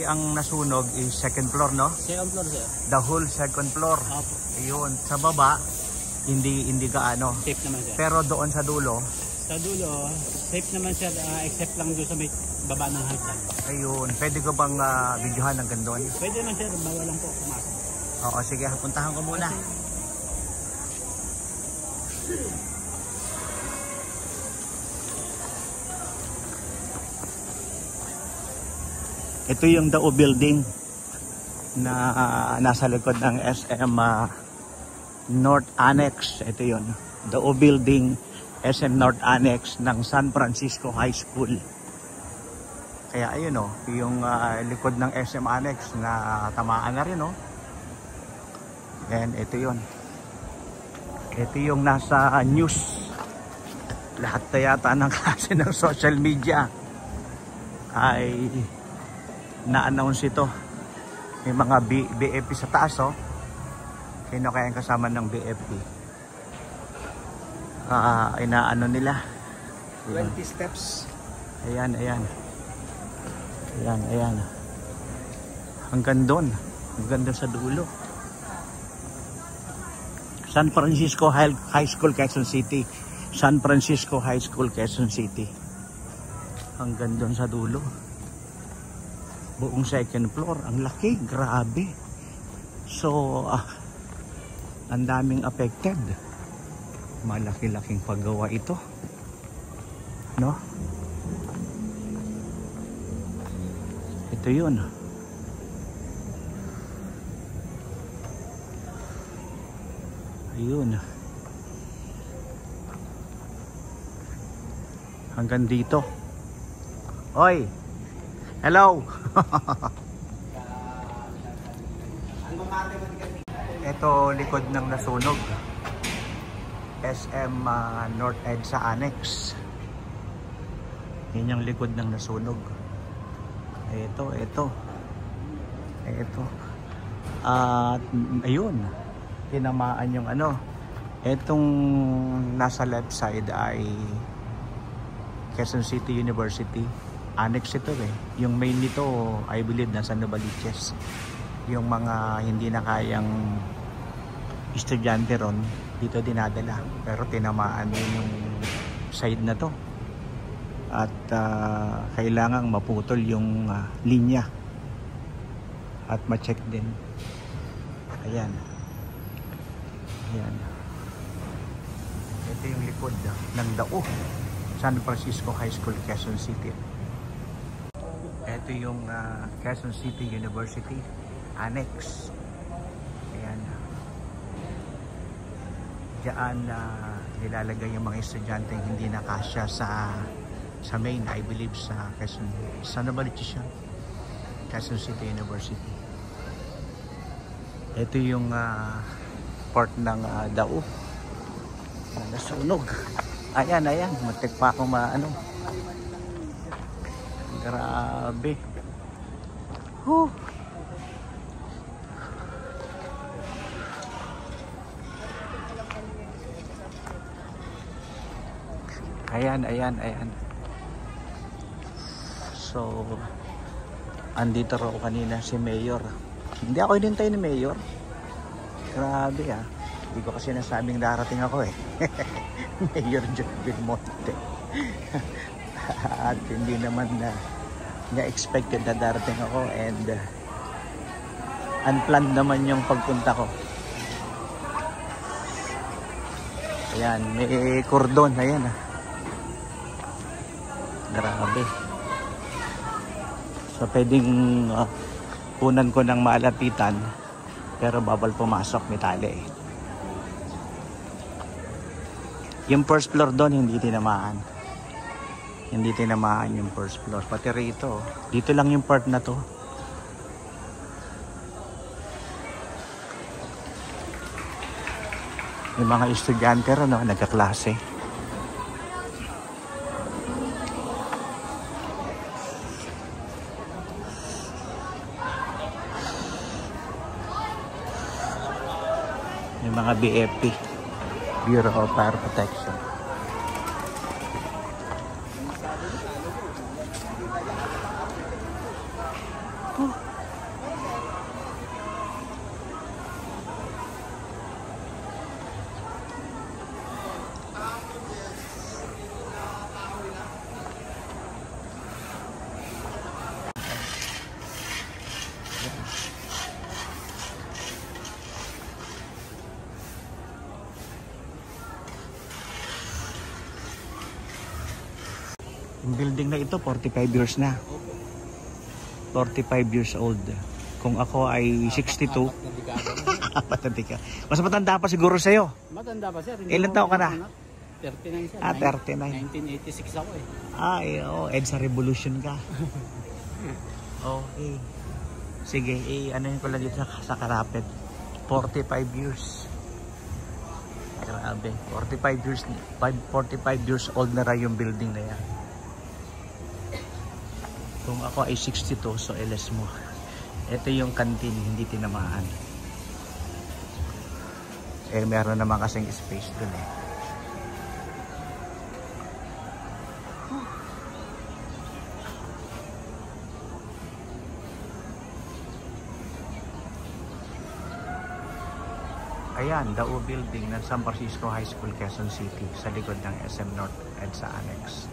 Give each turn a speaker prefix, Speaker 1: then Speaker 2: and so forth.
Speaker 1: Ang nasunog is second floor, no?
Speaker 2: Second floor, sir.
Speaker 1: The whole second floor.
Speaker 2: Opo.
Speaker 1: Ayun, sa baba hindi gaano.
Speaker 2: Safe naman, sir.
Speaker 1: Pero doon sa dulo,
Speaker 2: sa dulo, safe naman, sir, except lang doon sa may baba ng hagdan.
Speaker 1: ayun, pwede ko bang videohan ng gandun?
Speaker 2: Pwede naman, sir, bawal lang po pumasok.
Speaker 1: Oo, sige, puntahan ko muna. Ito yung Dao building na nasa likod ng SM North Annex. Ito yun, Dao building, SM North Annex ng San Francisco High School. Kaya ayun o, yung likod ng SM Annex na tamaan na rin o. And ito yun. Ito yung nasa news. Lahat na yata ng klase ng social media ay na-announce ito. May mga BFP sa taas oh. Sino kaya ang kasama ng BFP? Inaano nila
Speaker 2: 20 steps.
Speaker 1: Ayan. Hanggang doon sa dulo. San Francisco High School, Quezon City. San Francisco High School, Quezon City. Hanggang doon sa dulo. Buong second floor. Ang laki, grabe. So, ang daming affected. Malaki-laking paggawa ito. No? Ito yun. Ayun. Hanggang dito. Oy! Hello! Ito likod ng nasunog. SM North EDSA Annex. Yan yung likod ng nasunog. Ito. At ayun. Tinamaan yung ano. Etong nasa left side ay Quezon City University. Annex ito eh. Yung main nito, I believe, nasa Novaliches. Yung mga hindi na kayang estudyante ron, dito dinadala. Pero tinamaan din yung side na to. At kailangang maputol yung linya. At ma-check din. Ayan. Ito yung likod ng Dao. San Francisco High School, Quezon City. Ito yung Quezon City University Annex. Ayan. Diyan nilalagay yung mga estudyante hindi nakasya sa main, I believe sa Quezon, sa Novaliches, Quezon City University. Ito yung part ng Dao na nasunog. Ayan, matik pa ako maano. Grabe. Huh. Ayan. So, andito raw kanina si Mayor. Hindi ako hinintay ni Mayor. Grabe Hindi ko kasi nasabing darating ako eh. Mayor John Belmonte. At hindi naman na expected na darating ako and unplanned naman yung pagpunta ko. Ayan, may cordon. Ayan Grabe. So pwedeng punan ko ng malapitan pero bawal pumasok, may tali eh. Yung first floor doon hindi tinamaan. Hindi tinamaan yung first floor. Pati rito. Dito lang yung part na to. Yung mga estudyante rin nagkaklase. Yung mga BFP. Bureau of Fire Protection. Ang building na ito, 45 years na. 45 years old. Kung ako ay 62, apat na dekada. Mas matanda pa siguro sa'yo.
Speaker 2: Matanda pa sir.
Speaker 1: Ilan taon ka na?
Speaker 2: 39 sir.
Speaker 1: 39.
Speaker 2: 1986 ako eh.
Speaker 1: EDSA Revolution ka. Okay. Sige, ano yun ko lang dito sa karapet. 45 years. Grabe. 45 years old na rin yung building na yan. Kung ako ay 62, so LS mo. Ito yung canteen, hindi tinamaan. Meron naman kasing space dun eh. Ayan, Dao Building ng San Francisco High School, Quezon City, sa likod ng SM North EDSA Annex.